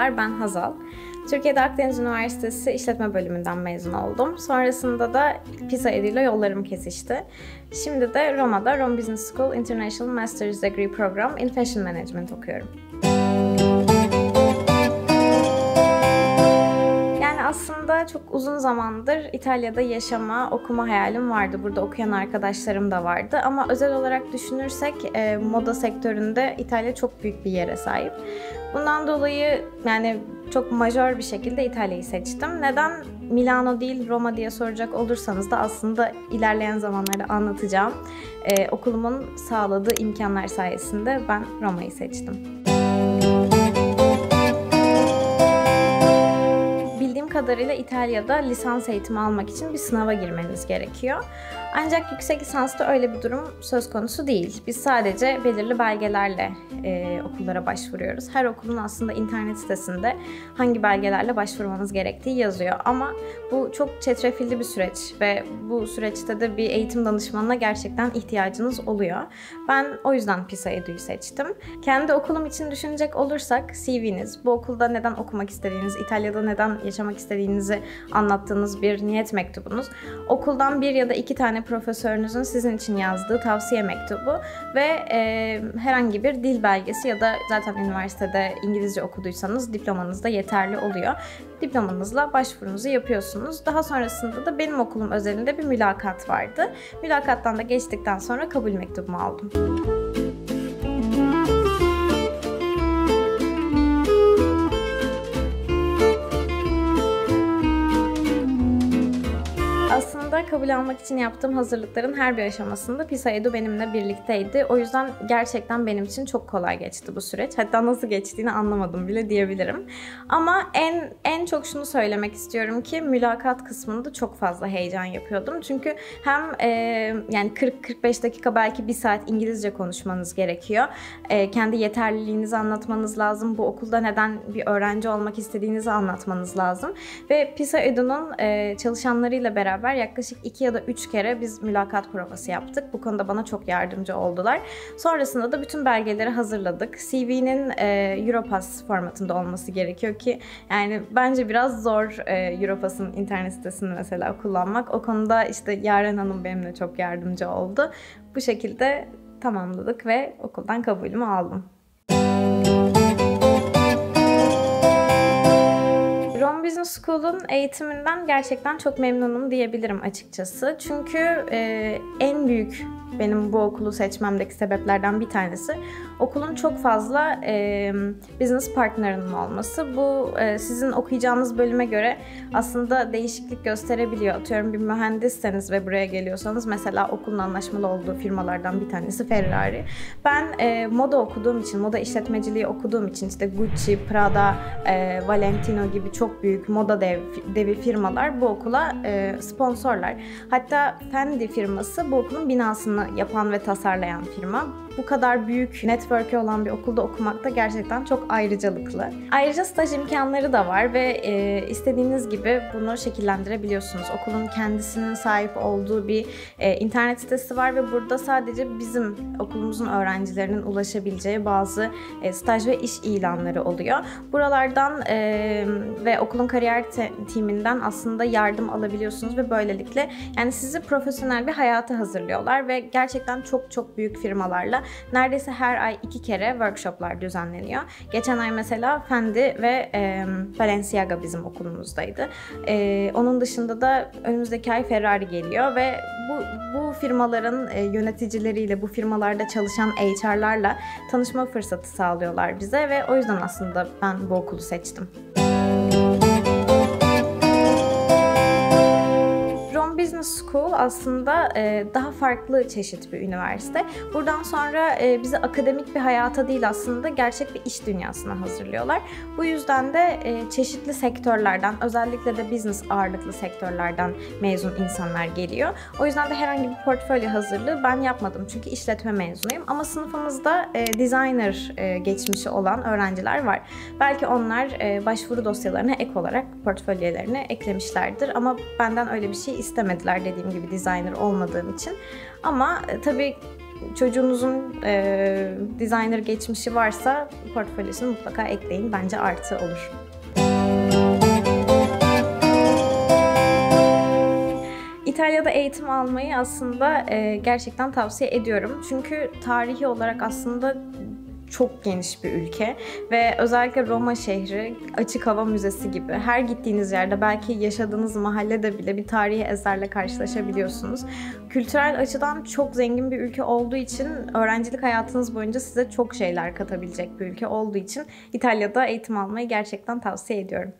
Merhabalar, ben Hazal. Türkiye'de Akdeniz Üniversitesi İşletme Bölümünden mezun oldum. Sonrasında da PISA ile yollarım kesişti. Şimdi de Roma'da Rome Business School International Master's Degree Program in Fashion Management okuyorum. Aslında çok uzun zamandır İtalya'da yaşama, okuma hayalim vardı. Burada okuyan arkadaşlarım da vardı. Ama özel olarak düşünürsek moda sektöründe İtalya çok büyük bir yere sahip. Bundan dolayı çok majör bir şekilde İtalya'yı seçtim. Neden Milano değil Roma diye soracak olursanız da aslında ilerleyen zamanlarda anlatacağım. Okulumun sağladığı imkanlar sayesinde ben Roma'yı seçtim. Bildiğim kadarıyla İtalya'da lisans eğitimi almak için bir sınava girmeniz gerekiyor. Ancak yüksek lisansta öyle bir durum söz konusu değil. Biz sadece belirli belgelerle okullara başvuruyoruz. Her okulun aslında internet sitesinde hangi belgelerle başvurmanız gerektiği yazıyor. Ama bu çok çetrefilli bir süreç ve bu süreçte de bir eğitim danışmanına gerçekten ihtiyacınız oluyor. Ben o yüzden PISA Edu'yu seçtim. Kendi okulum için düşünecek olursak CV'niz, bu okulda neden okumak istediğiniz, İtalya'da neden yaşamak istediğinizi anlattığınız bir niyet mektubunuz, okuldan bir ya da iki tane profesörünüzün sizin için yazdığı tavsiye mektubu ve herhangi bir dil belgesi ya da zaten üniversitede İngilizce okuduysanız diplomanız da yeterli oluyor. Diplomanızla başvurunuzu yapıyorsunuz. Daha sonrasında da benim okulum özelinde bir mülakat vardı. Mülakattan da geçtikten sonra kabul mektubumu aldım. Aslında kabul almak için yaptığım hazırlıkların her bir aşamasında PISA Edu benimle birlikteydi. O yüzden gerçekten benim için çok kolay geçti bu süreç. Hatta nasıl geçtiğini anlamadım bile diyebilirim. Ama en çok şunu söylemek istiyorum ki mülakat kısmında çok fazla heyecan yapıyordum. Çünkü hem 40-45 dakika belki bir saat İngilizce konuşmanız gerekiyor. Kendi yeterliliğinizi anlatmanız lazım. Bu okulda neden bir öğrenci olmak istediğinizi anlatmanız lazım. Ve PISA Edu'nun çalışanlarıyla beraber yaklaşık 2 ya da 3 kere biz mülakat provası yaptık. Bu konuda bana çok yardımcı oldular. Sonrasında da bütün belgeleri hazırladık. CV'nin Europass formatında olması gerekiyor ki bence biraz zor Europass'ın internet sitesini mesela kullanmak. O konuda Yaren Hanım benimle çok yardımcı oldu. Bu şekilde tamamladık ve okuldan kabulümü aldım. Rome Business School'un eğitiminden gerçekten çok memnunum diyebilirim açıkçası. Çünkü en büyük benim bu okulu seçmemdeki sebeplerden bir tanesi okulun çok fazla business partnerinin olması. Bu sizin okuyacağınız bölüme göre aslında değişiklik gösterebiliyor. Atıyorum bir mühendisseniz ve buraya geliyorsanız mesela okulun anlaşmalı olduğu firmalardan bir tanesi Ferrari. Ben moda okuduğum için, moda işletmeciliği okuduğum için Gucci, Prada, Valentino gibi çok büyük moda devi firmalar bu okula sponsorlar. Hatta Fendi firması bu okulun binasını yapan ve tasarlayan firma. Bu kadar büyük network'ü olan bir okulda okumak da gerçekten çok ayrıcalıklı. Ayrıca staj imkanları da var ve istediğiniz gibi bunu şekillendirebiliyorsunuz. Okulun kendisinin sahip olduğu bir internet sitesi var ve burada sadece bizim okulumuzun öğrencilerinin ulaşabileceği bazı staj ve iş ilanları oluyor. Buralardan ve okulun kariyer timinden aslında yardım alabiliyorsunuz ve böylelikle sizi profesyonel bir hayata hazırlıyorlar ve gerçekten çok büyük firmalarla neredeyse her ay 2 kere workshoplar düzenleniyor. Geçen ay mesela Fendi ve Balenciaga bizim okulumuzdaydı. Onun dışında da önümüzdeki ay Ferrari geliyor ve bu firmaların yöneticileriyle, bu firmalarda çalışan HR'larla tanışma fırsatı sağlıyorlar bize ve o yüzden aslında ben bu okulu seçtim. Business School aslında daha farklı çeşit bir üniversite. Buradan sonra bizi akademik bir hayata değil aslında gerçek bir iş dünyasına hazırlıyorlar. Bu yüzden de çeşitli sektörlerden, özellikle de business ağırlıklı sektörlerden mezun insanlar geliyor. O yüzden de herhangi bir portfolyo hazırlığı ben yapmadım çünkü işletme mezunuyum. Ama sınıfımızda designer geçmişi olan öğrenciler var. Belki onlar başvuru dosyalarına ek olarak portfolyolarını eklemişlerdir ama benden öyle bir şey istemediler dediğim gibi designer olmadığım için. Ama tabii çocuğunuzun designer geçmişi varsa portfolyosunu mutlaka ekleyin. Bence artı olur. İtalya'da eğitim almayı aslında gerçekten tavsiye ediyorum. Çünkü tarihi olarak aslında çok geniş bir ülke ve özellikle Roma şehri açık hava müzesi gibi her gittiğiniz yerde, belki yaşadığınız mahallede bile bir tarihi eserle karşılaşabiliyorsunuz. Kültürel açıdan çok zengin bir ülke olduğu için öğrencilik hayatınız boyunca size çok şeyler katabilecek bir ülke olduğu için İtalya'da eğitim almayı gerçekten tavsiye ediyorum.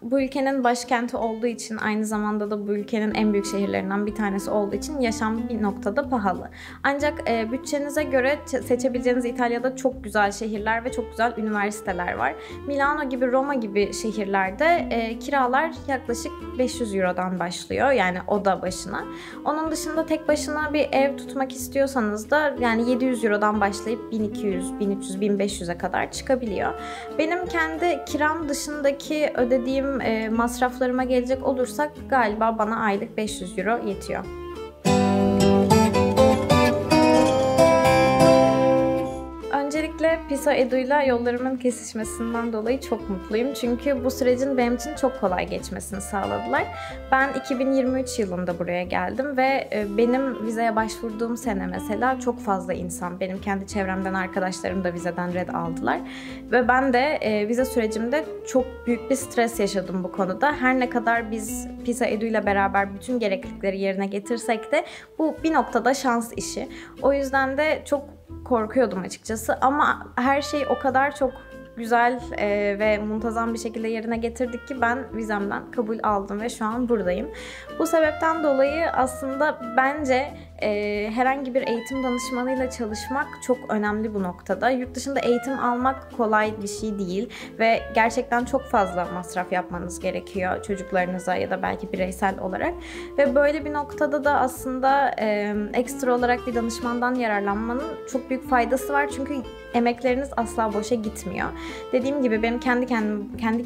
Bu ülkenin başkenti olduğu için, aynı zamanda da bu ülkenin en büyük şehirlerinden bir tanesi olduğu için yaşam bir noktada pahalı. Ancak bütçenize göre seçebileceğiniz İtalya'da çok güzel şehirler ve çok güzel üniversiteler var. Milano gibi, Roma gibi şehirlerde kiralar yaklaşık 500 Euro'dan başlıyor, yani oda başına. Onun dışında tek başına bir ev tutmak istiyorsanız da yani 700 Euro'dan başlayıp 1200, 1300, 1500'e kadar çıkabiliyor. Benim kendi kiram dışındaki ödediğim masraflarıma gelecek olursak galiba bana aylık 500 euro yetiyor. Öncelikle Pisa Edu'yla yollarımın kesişmesinden dolayı çok mutluyum. Çünkü bu sürecin benim için çok kolay geçmesini sağladılar. Ben 2023 yılında buraya geldim ve benim vizeye başvurduğum sene mesela çok fazla insan, benim kendi çevremden arkadaşlarım da vizeden red aldılar. Ve ben de vize sürecimde çok büyük bir stres yaşadım bu konuda. Her ne kadar biz Pisa Edu'yla beraber bütün gereklilikleri yerine getirsek de bu bir noktada şans işi. O yüzden de çok korkuyordum açıkçası, ama her şey o kadar çok güzel ve muntazam bir şekilde yerine getirdik ki ben vizemden kabul aldım ve şu an buradayım. Bu sebepten dolayı aslında bence herhangi bir eğitim danışmanıyla çalışmak çok önemli bu noktada. Yurt dışında eğitim almak kolay bir şey değil ve gerçekten çok fazla masraf yapmanız gerekiyor çocuklarınıza ya da belki bireysel olarak. Ve böyle bir noktada da aslında ekstra olarak bir danışmandan yararlanmanın çok büyük faydası var. Çünkü emekleriniz asla boşa gitmiyor. Dediğim gibi benim kendi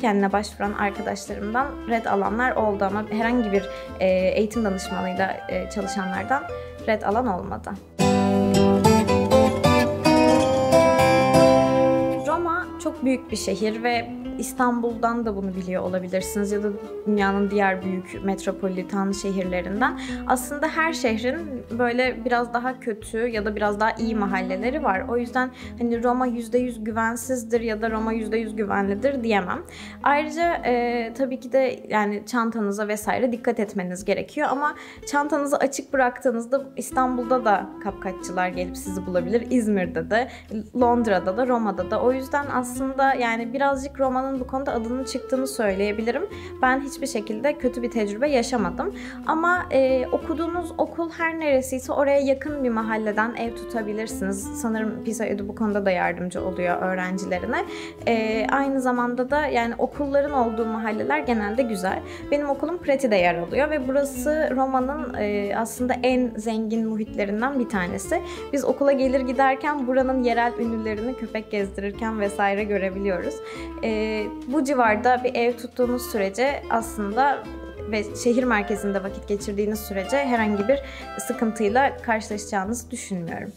kendine başvuran arkadaşlarımdan red alanlar oldu, ama herhangi bir eğitim danışmanıyla çalışanlardan red alan olmadı. Roma çok büyük bir şehir ve İstanbul'dan da bunu biliyor olabilirsiniz ya da dünyanın diğer büyük metropolitan şehirlerinden. Aslında her şehrin böyle biraz daha kötü ya da biraz daha iyi mahalleleri var. O yüzden hani Roma %100 güvensizdir ya da Roma %100 güvenlidir diyemem. Ayrıca tabii ki de yani çantanıza vesaire dikkat etmeniz gerekiyor, ama çantanızı açık bıraktığınızda İstanbul'da da kapkaççılar gelip sizi bulabilir. İzmir'de de, Londra'da da, Roma'da da. O yüzden aslında yani birazcık Roma'nın bu konuda adının çıktığını söyleyebilirim. Ben hiçbir şekilde kötü bir tecrübe yaşamadım. Ama okuduğunuz okul her neresiyse oraya yakın bir mahalleden ev tutabilirsiniz. Sanırım Pisa Edu bu konuda da yardımcı oluyor öğrencilerine. Aynı zamanda da yani okulların olduğu mahalleler genelde güzel. Benim okulum Preti'de yer alıyor ve burası Roma'nın aslında en zengin muhitlerinden bir tanesi. Biz okula gelir giderken buranın yerel ünlülerini köpek gezdirirken vesaire görebiliyoruz. Bu civarda bir ev tuttuğunuz sürece aslında ve şehir merkezinde vakit geçirdiğiniz sürece herhangi bir sıkıntıyla karşılaşacağınızı düşünmüyorum.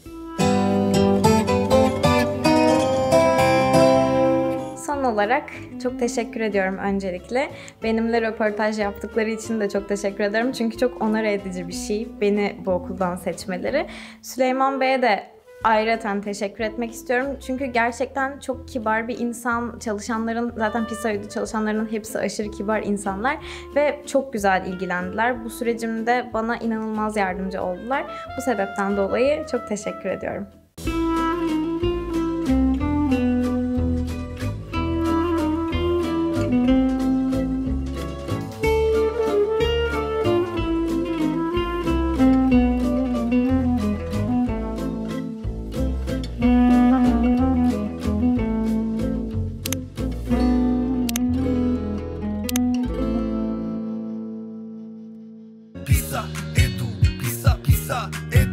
Son olarak çok teşekkür ediyorum öncelikle. Benimle röportaj yaptıkları için de çok teşekkür ederim. Çünkü çok onur edici bir şey beni bu okuldan seçmeleri. Süleyman Bey'e de ayrıca teşekkür etmek istiyorum. Çünkü gerçekten çok kibar bir insan. Çalışanların, zaten Pisa Edu çalışanlarının hepsi aşırı kibar insanlar ve çok güzel ilgilendiler. Bu sürecimde bana inanılmaz yardımcı oldular. Bu sebepten dolayı çok teşekkür ediyorum. pisa, edu, pisa, pisa, edu.